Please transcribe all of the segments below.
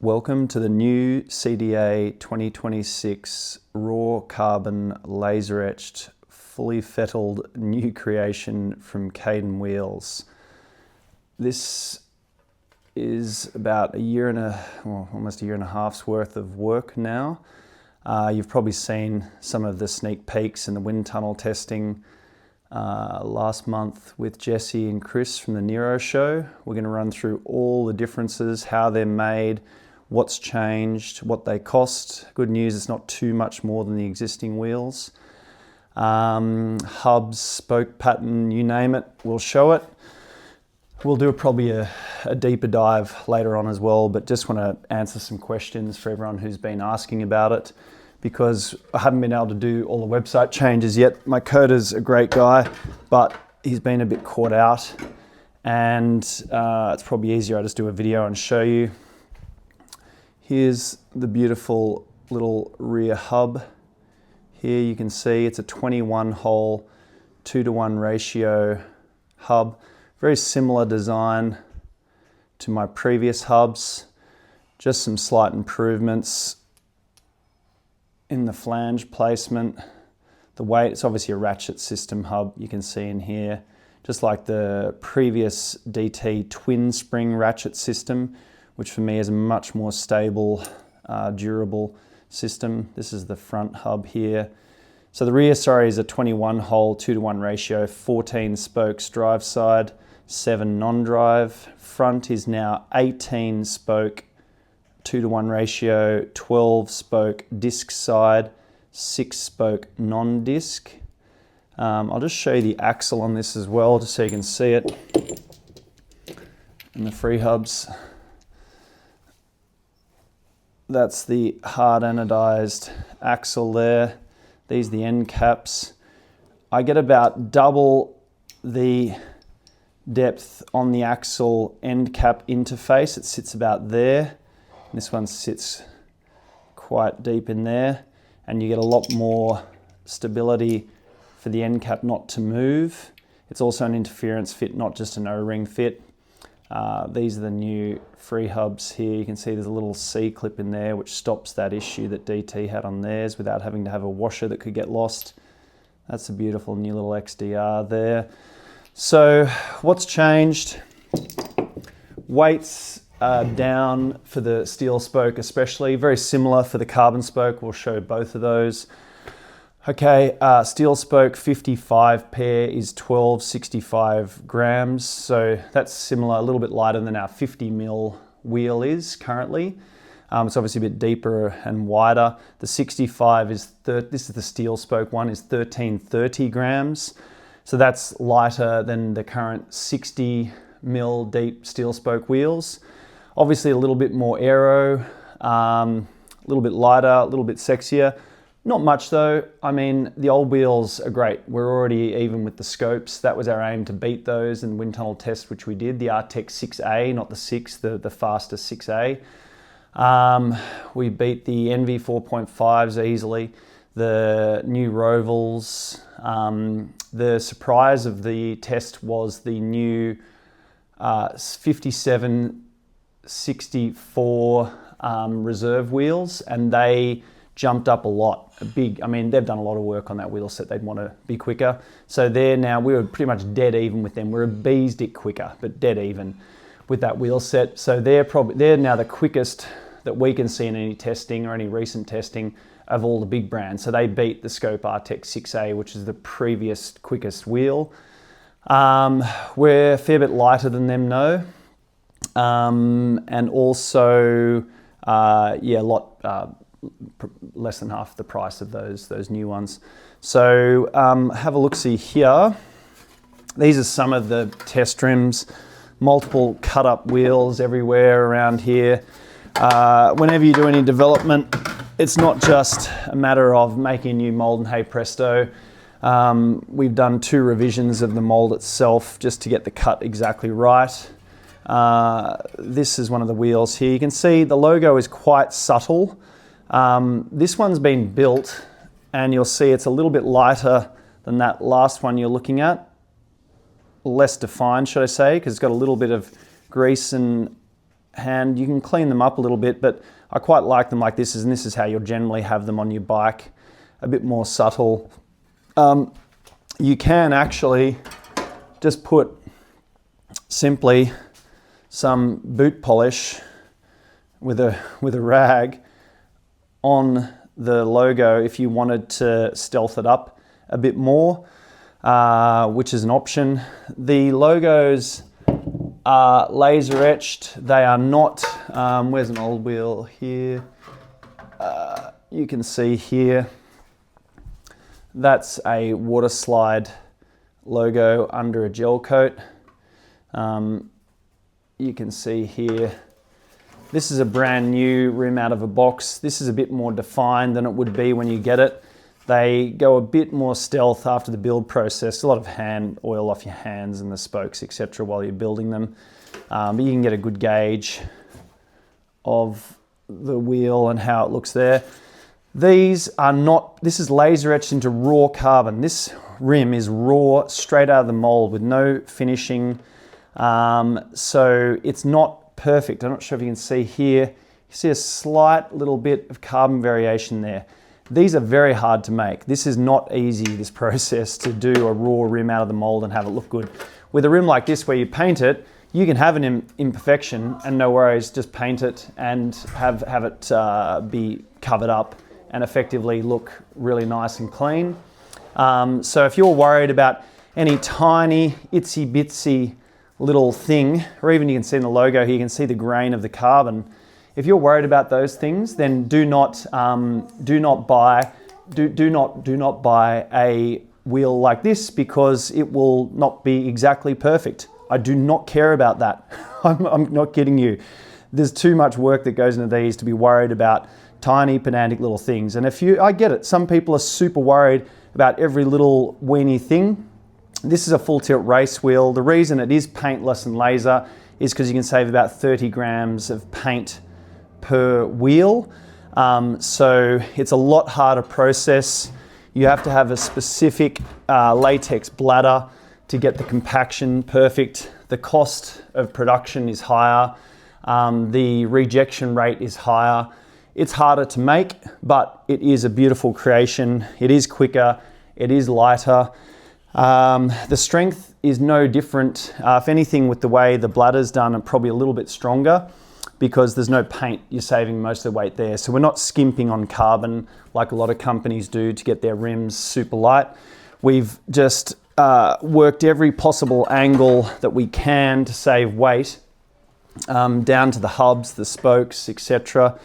Welcome to the new CDA 2026 raw carbon laser etched, fully fettled new creation from Caden Wheels. This is about almost a year and a half's worth of work now. You've probably seen some of the sneak peeks and the wind tunnel testing last month with Jesse and Chris from the Nero show. We're going to run through all the differences, how they're made, what's changed, what they cost. Good news, it's not too much more than the existing wheels. Hubs, spoke pattern, you name it, we'll show it. We'll do probably a deeper dive later on as well, but just want to answer some questions for everyone who's been asking about it, because I haven't been able to do all the website changes yet. My coder's a great guy, but he's been a bit caught out, and it's probably easier I just do a video and show you. Here's the beautiful little rear hub. Here you can see it's a 21 hole, 2:1 ratio hub. Very similar design to my previous hubs. Just some slight improvements in the flange placement. The weight, it's obviously a ratchet system hub, you can see in here. Just like the previous DT twin spring ratchet system, which for me is a much more stable, durable system. This is the front hub here. So the rear, is a 21 hole, 2:1 ratio, 14 spokes drive side, 7 non-drive. Front is now 18 spoke, 2:1 ratio, 12 spoke disc side, 6 spoke non-disc. I'll just show you the axle on this as well, just so you can see it. And the free hubs. That's the hard anodized axle there. These are the end caps. I get about double the depth on the axle end cap interface. It sits about there. This one sits quite deep in there, and you get a lot more stability for the end cap not to move. It's also an interference fit, not just an O-ring fit. These are the new free hubs here. You can see there's a little C-clip in there which stops that issue that DT had on theirs without having to have a washer that could get lost. That's a beautiful new little XDR there. So what's changed? Weights down for the steel spoke especially, very similar for the carbon spoke. We'll show both of those. Okay, steel spoke 55 pair is 1265 grams. So that's similar, a little bit lighter than our 50 mil wheel is currently. It's obviously a bit deeper and wider. The 65 is, this is the steel spoke one, is 1330 grams. So that's lighter than the current 60 mil deep steel spoke wheels. Obviously a little bit more aero, a little bit lighter, a little bit sexier. Not much though. I mean, the old wheels are great. We're already even with the scopes. That was our aim, to beat those in the wind tunnel test, which we did. The Artec 6A, not the 6, the faster 6A. We beat the NV 4.5s easily. The new Rovals. The surprise of the test was the new 5764 reserve wheels, and they jumped up a lot. They've done a lot of work on that wheel set. They'd want to be quicker. So we were pretty much dead even with them. We're a bee's dick quicker, but dead even with that wheel set. So they're now the quickest that we can see in any testing or any recent testing of all the big brands. So they beat the Scope Artec 6A, which is the previous quickest wheel. We're a fair bit lighter than them though. And also, a lot less than half the price of those new ones. So have a look-see here. These are some of the test trims, multiple cut-up wheels everywhere around here. Whenever you do any development, it's not just a matter of making a new mold and hey presto. We've done 2 revisions of the mold itself just to get the cut exactly right. This is one of the wheels here. You can see the logo is quite subtle. This one's been built, and you'll see it's a little bit lighter than that last one you're looking at. Less defined, should I say, because it's got a little bit of grease and hand. You can clean them up a little bit, but I quite like them like this, and this is how you'll generally have them on your bike, a bit more subtle. You can actually just put simply some boot polish with a rag on the logo if you wanted to stealth it up a bit more, which is an option. The logos are laser etched. They are not, where's an old wheel here? You can see here, that's a water slide logo under a gel coat. You can see here, this is a brand new rim out of a box. This is a bit more defined than it would be when you get it. They go a bit more stealth after the build process. A lot of hand oil off your hands and the spokes, etc. while you're building them. But you can get a good gauge of the wheel and how it looks there. These are not, this is laser etched into raw carbon. This rim is raw, straight out of the mold with no finishing. So it's not perfect. I'm not sure if you can see here. You see a slight little bit of carbon variation there. These are very hard to make. This is not easy, this process, to do a raw rim out of the mold and have it look good. With a rim like this where you paint it, you can have an imperfection and no worries, just paint it and have it be covered up and effectively look really nice and clean. So if you're worried about any tiny itsy bitsy little thing, or even you can see in the logo here, you can see the grain of the carbon. If you're worried about those things, then do not buy a wheel like this, because it will not be exactly perfect. I do not care about that. I'm not kidding you. There's too much work that goes into these to be worried about tiny pedantic little things. And I get it. Some people are super worried about every little weeny thing. This is a full tilt race wheel. The reason it is paintless and laser is because you can save about 30 grams of paint per wheel. So it's a lot harder process. You have to have a specific latex bladder to get the compaction perfect. The cost of production is higher. The rejection rate is higher. It's harder to make, but it is a beautiful creation. It is quicker, it is lighter. The strength is no different. If anything, with the way the bladder's done, and probably a little bit stronger, because there's no paint, you're saving most of the weight there. So we're not skimping on carbon like a lot of companies do to get their rims super light. We've just worked every possible angle that we can to save weight, down to the hubs, the spokes, etc.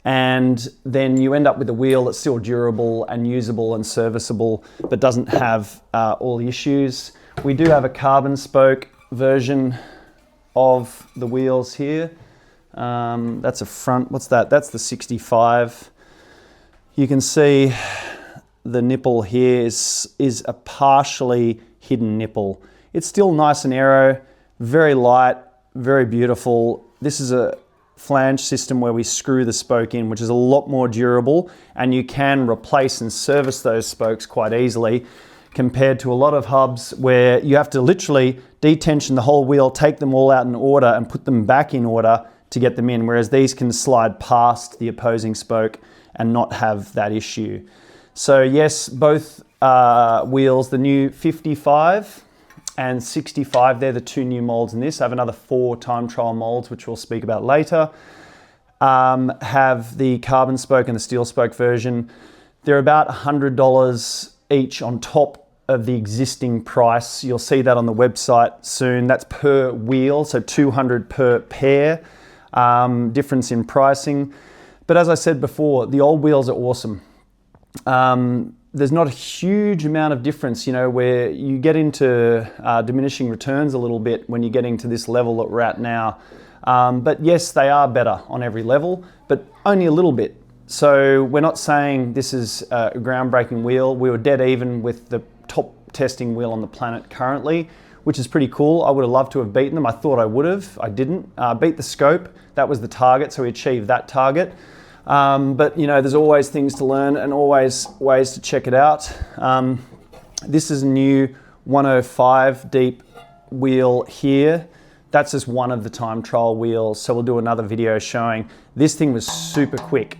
And then you end up with a wheel that's still durable and usable and serviceable, but doesn't have all the issues. We do have a carbon spoke version of the wheels here. That's a front, what's that? That's the 65. You can see the nipple here is a partially hidden nipple. It's still nice and aero, very light, very beautiful. This is a flange system where we screw the spoke in, which is a lot more durable, and you can replace and service those spokes quite easily, compared to a lot of hubs where you have to literally detension the whole wheel, take them all out in order and put them back in order to get them in, whereas these can slide past the opposing spoke and not have that issue. So yes, both wheels, the new 55 and 65, they're the two new molds in this. I have another 4 time trial molds, which we'll speak about later. Have the carbon spoke and the steel spoke version. They're about $100 each on top of the existing price. You'll see that on the website soon. That's per wheel, so $200 per pair. Difference in pricing. But as I said before, the old wheels are awesome. There's not a huge amount of difference, where you get into diminishing returns a little bit when you're getting to this level that we're at now. But yes, they are better on every level, but only a little bit. So we're not saying this is a groundbreaking wheel. We were dead even with the top testing wheel on the planet currently, which is pretty cool. I would have loved to have beaten them. I thought I would have. I didn't. Beat the scope. That was the target, so we achieved that target. But there's always things to learn and always ways to check it out. This is a new 105 deep wheel here. that's just one of the time trial wheels. So we'll do another video showing this thing was super quick.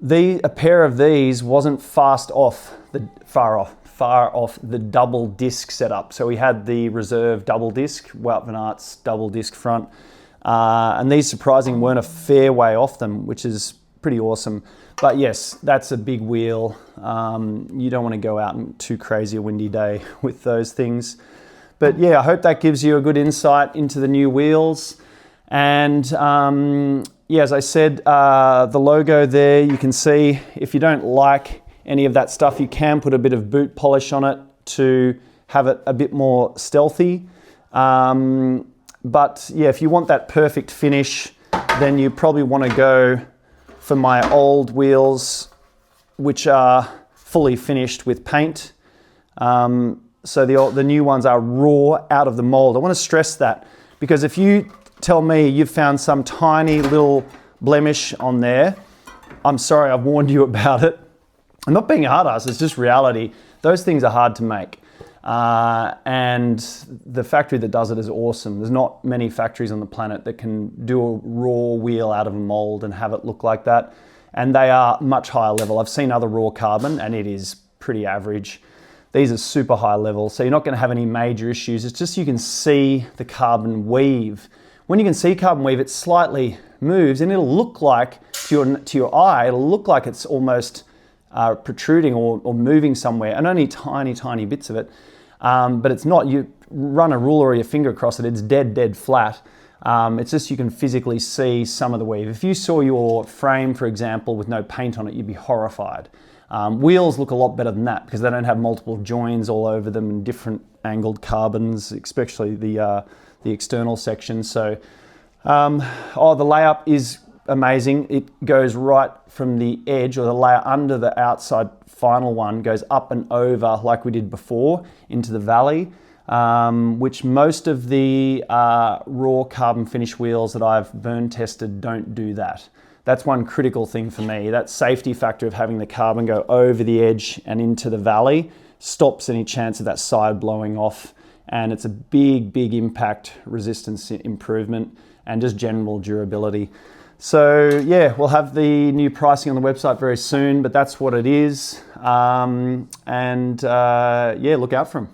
A pair of these wasn't far off the double disc setup. So we had the reserve double disc, Wout van Aert's double disc front, and these surprisingly weren't a fair way off them, which is pretty awesome. But yes, that's a big wheel. You don't want to go out on too crazy a windy day with those things. But yeah, I hope that gives you a good insight into the new wheels. And yeah, as I said, the logo there, you can see if you don't like any of that stuff, you can put a bit of boot polish on it to have it a bit more stealthy. But yeah, if you want that perfect finish, then you probably want to go for my old wheels, which are fully finished with paint. So the new ones are raw out of the mold. I want to stress that, because if you tell me you've found some tiny little blemish on there, I'm sorry, I've warned you about it. I'm not being a hard ass, it's just reality. Those things are hard to make. And the factory that does it is awesome. There's not many factories on the planet that can do a raw wheel out of a mold and have it look like that. And they are much higher level. I've seen other raw carbon and it is pretty average. These are super high level, so you're not going to have any major issues. It's just you can see the carbon weave. When you can see carbon weave, it slightly moves and it'll look like, to your eye, it'll look like it's almost protruding or moving somewhere, and only tiny bits of it. But it's not. You run a ruler or your finger across it, it's dead flat. It's just you can physically see some of the weave. If you saw your frame, for example, with no paint on it, you'd be horrified. Wheels look a lot better than that because they don't have multiple joins all over them and different angled carbons, especially the external section. So, the layup is amazing. It goes right from the edge, or the layer under the outside final one goes up and over like we did before into the valley, which most of the raw carbon finish wheels that I've burn tested don't do that. That's one critical thing for me. That safety factor of having the carbon go over the edge and into the valley stops any chance of that side blowing off. And it's a big impact resistance improvement and just general durability. So yeah, we'll have the new pricing on the website very soon, but that's what it is. Yeah, look out for them.